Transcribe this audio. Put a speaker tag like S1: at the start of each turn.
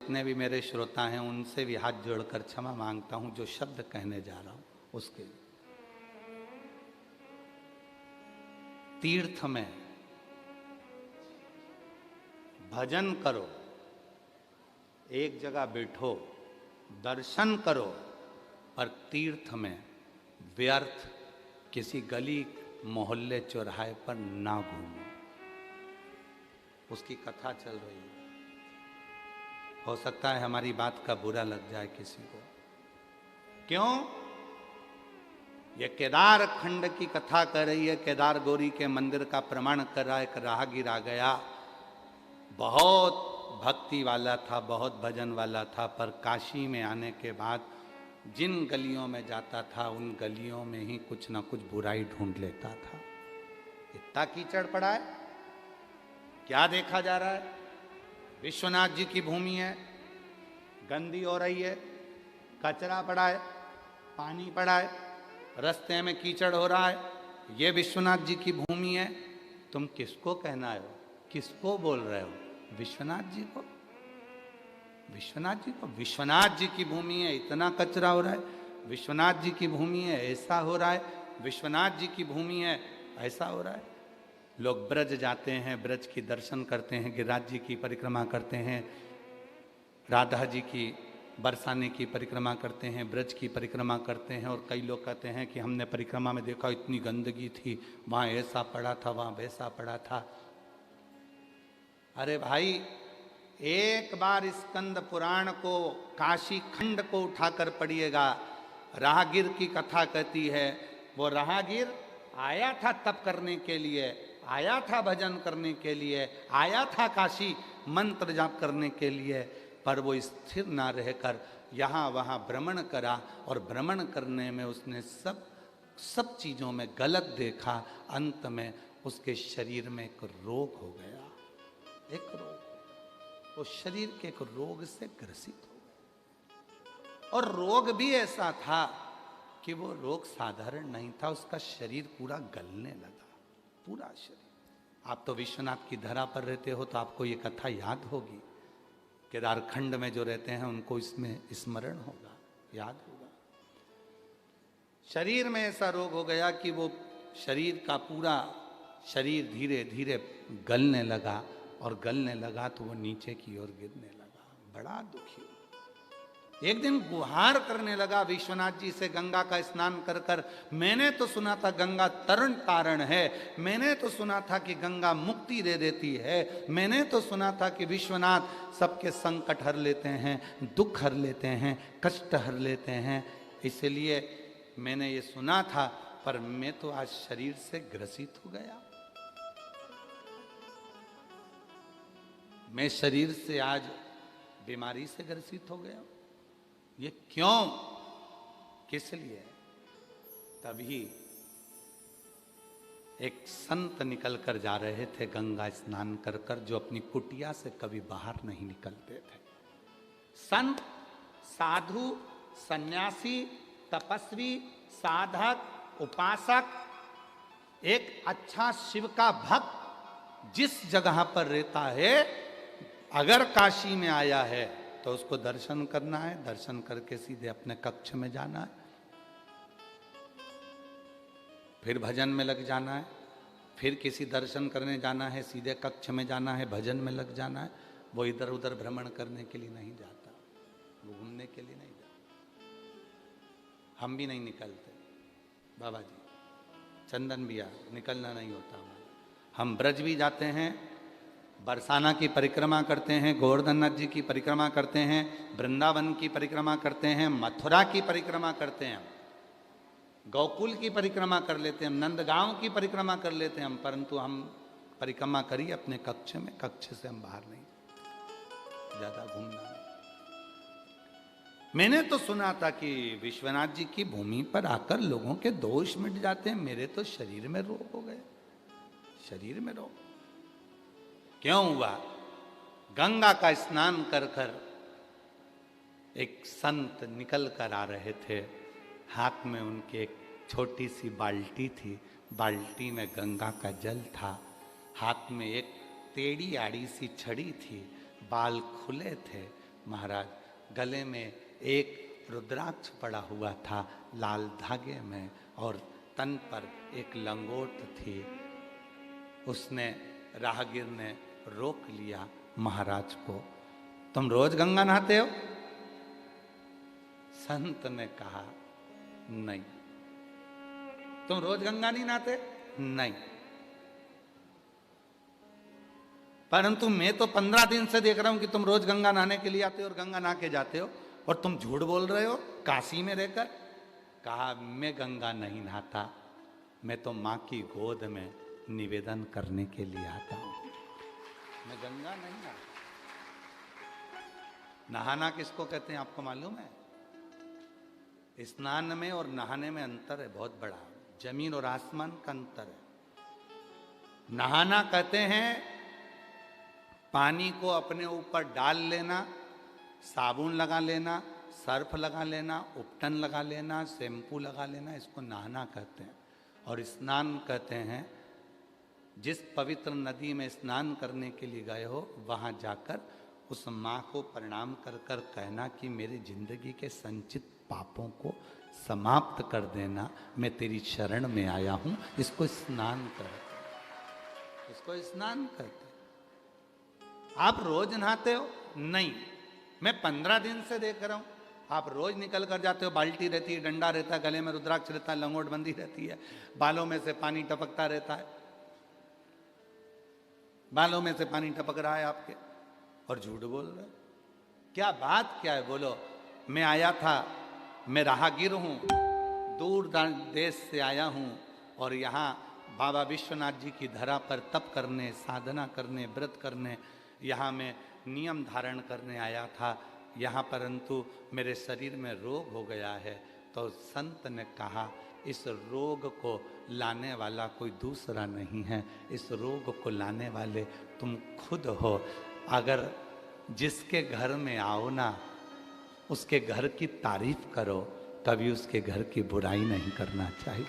S1: जितने भी मेरे श्रोता हैं उनसे भी हाथ जोड़कर क्षमा मांगता हूं जो शब्द कहने जा रहा हूं उसके लिए। तीर्थ में भजन करो, एक जगह बैठो, दर्शन करो, पर तीर्थ में व्यर्थ किसी गली मोहल्ले चौराहे पर ना घूमो। उसकी कथा चल रही है, हो सकता है हमारी बात का बुरा लग जाए किसी को। क्यों? ये केदार खंड की कथा कर रही है, केदार गौरी के मंदिर का प्रमाण कर रहा है। एक राहगीर आ गया, बहुत भक्ति वाला था, बहुत भजन वाला था, पर काशी में आने के बाद जिन गलियों में जाता था उन गलियों में ही कुछ ना कुछ बुराई ढूंढ लेता था। इतना कीचड़ पड़ा है, क्या देखा जा रहा है? विश्वनाथ जी की भूमि है, गंदी हो रही है, कचरा पड़ा है, पानी पड़ा है, रास्ते में कीचड़ हो रहा है। ये विश्वनाथ जी की भूमि है, तुम किसको कहना हो? किसको बोल रहे हो? विश्वनाथ जी को? विश्वनाथ जी को? विश्वनाथ जी की भूमि है, इतना कचरा हो रहा है। विश्वनाथ जी की भूमि है, ऐसा हो रहा है। विश्वनाथ जी की भूमि है, ऐसा हो रहा है। लोग ब्रज जाते हैं, ब्रज की दर्शन करते हैं, गिरिराज जी की परिक्रमा करते हैं, राधा जी की बरसाने की परिक्रमा करते हैं, ब्रज की परिक्रमा करते हैं। और कई लोग कहते हैं कि हमने परिक्रमा में देखा इतनी गंदगी थी, वहाँ ऐसा पड़ा था, वहाँ वैसा पड़ा था। अरे भाई, एक बार स्कंद पुराण को, काशी खंड को उठाकर पढ़िएगा। राहगीर की कथा कहती है, वो राहगीर आया था तप करने के लिए, आया था भजन करने के लिए, आया था काशी मंत्र जाप करने के लिए, पर वो स्थिर ना रहकर यहाँ वहाँ भ्रमण करा। और भ्रमण करने में उसने सब चीज़ों में गलत देखा। अंत में उसके शरीर में एक रोग हो गया, एक रोग। वो शरीर के एक रोग से ग्रसित हो गया, और रोग भी ऐसा था कि वो रोग साधारण नहीं था, उसका शरीर पूरा गलने लगा, पूरा शरीर। आप तो विश्वनाथ की धरा पर रहते हो तो आपको ये कथा याद होगी। केदारखंड में जो रहते हैं उनको इसमें स्मरण होगा, याद होगा। शरीर में ऐसा रोग हो गया कि वो शरीर का पूरा शरीर धीरे धीरे गलने लगा, और गलने लगा तो वो नीचे की ओर गिरने लगा। बड़ा दुखी हुआ। एक दिन गुहार करने लगा विश्वनाथ जी से, गंगा का स्नान कर कर। मैंने तो सुना था गंगा तरण तारण है, मैंने तो सुना था कि गंगा मुक्ति दे देती है, मैंने तो सुना था कि विश्वनाथ सबके संकट हर लेते हैं, दुख हर लेते हैं, कष्ट हर लेते हैं, इसलिए मैंने ये सुना था, पर मैं तो आज शरीर से ग्रसित हो गया। मैं शरीर से आज बीमारी से ग्रसित हो गया। ये क्यों? किस लिए? तभी एक संत निकल कर जा रहे थे गंगा स्नान कर कर, जो अपनी कुटिया से कभी बाहर नहीं निकलते थे। संत, साधु, सन्यासी, तपस्वी, साधक, उपासक, एक अच्छा शिव का भक्त जिस जगह पर रहता है, अगर काशी में आया है तो उसको दर्शन करना है, दर्शन करके सीधे अपने कक्ष में जाना है, फिर भजन में लग जाना है, फिर किसी दर्शन करने जाना है, सीधे कक्ष में जाना है, भजन में लग जाना है। वो इधर उधर भ्रमण करने के लिए नहीं जाता, वो घूमने के लिए नहीं जाता। हम भी नहीं निकलते, बाबा जी, चंदन भैया, निकलना नहीं होता हमारा। हम ब्रज भी जाते हैं, बरसाना की परिक्रमा करते हैं, गोवर्धन नाथ जी की परिक्रमा करते हैं, वृंदावन की परिक्रमा करते हैं, मथुरा की परिक्रमा करते हैं, गोकुल की परिक्रमा कर लेते हैं, नंदगांव की परिक्रमा कर लेते हैं हम, परंतु हम परिक्रमा करिए अपने कक्ष में, कक्ष से हम बाहर नहीं, ज्यादा घूमना नहीं। मैंने तो सुना था कि विश्वनाथ जी की भूमि पर आकर लोगों के दोष मिट जाते हैं, मेरे तो शरीर में रोग हो गए, शरीर में रोग। क्यों हुआ? गंगा का स्नान कर कर एक संत निकल कर आ रहे थे, हाथ में उनके एक छोटी सी बाल्टी थी, बाल्टी में गंगा का जल था, हाथ में एक टेढ़ी आड़ी सी छड़ी थी, बाल खुले थे, महाराज गले में एक रुद्राक्ष पड़ा हुआ था लाल धागे में और तन पर एक लंगोट थी। उसने राहगीर ने रोक लिया महाराज को, तुम रोज गंगा नहाते हो? संत ने कहा नहीं। तुम रोज गंगा नहीं नहाते? नहीं। परंतु मैं तो 15 दिन से देख रहा हूं कि तुम रोज गंगा नहाने के लिए आते हो और गंगा नहा के जाते हो, और तुम झूठ बोल रहे हो काशी में रहकर। कहा मैं गंगा नहीं नहाता, मैं तो मां की गोद में निवेदन करने के लिए आता हूं, मैं गंगा नहीं नहाता। नहाना किसको कहते हैं आपको मालूम है? स्नान में और नहाने में अंतर है बहुत बड़ा, जमीन और आसमान का अंतर है। नहाना कहते हैं पानी को अपने ऊपर डाल लेना, साबुन लगा लेना, सर्फ लगा लेना, उपटन लगा लेना, शैम्पू लगा लेना, इसको नहाना कहते हैं। और स्नान कहते हैं जिस पवित्र नदी में स्नान करने के लिए गए हो वहाँ जाकर उस माँ को प्रणाम कर कर कहना कि मेरी जिंदगी के संचित पापों को समाप्त कर देना, मैं तेरी शरण में आया हूँ। इसको स्नान कहते, इसको स्नान कहते। आप रोज नहाते हो? नहीं। मैं 15 दिन से देख रहा हूं आप रोज निकल कर जाते हो, बाल्टी रहती है, डंडा रहता है, गले में रुद्राक्ष रहता है, लंगोट बंदी रहती है, बालों में से पानी टपकता रहता है, बालों में से पानी टपक रहा है आपके, और झूठ बोल रहे हो। क्या बात क्या है बोलो? मैं आया था, मैं राहगीर हूं, दूर देश से आया हूं और यहाँ बाबा विश्वनाथ जी की धरा पर तप करने, साधना करने, व्रत करने, यहाँ मैं नियम धारण करने आया था यहाँ, परंतु मेरे शरीर में रोग हो गया है। तो संत ने कहा इस रोग को लाने वाला कोई दूसरा नहीं है, इस रोग को लाने वाले तुम खुद हो। अगर जिसके घर में आओ ना उसके घर की तारीफ करो, कभी उसके घर की बुराई नहीं करना चाहिए।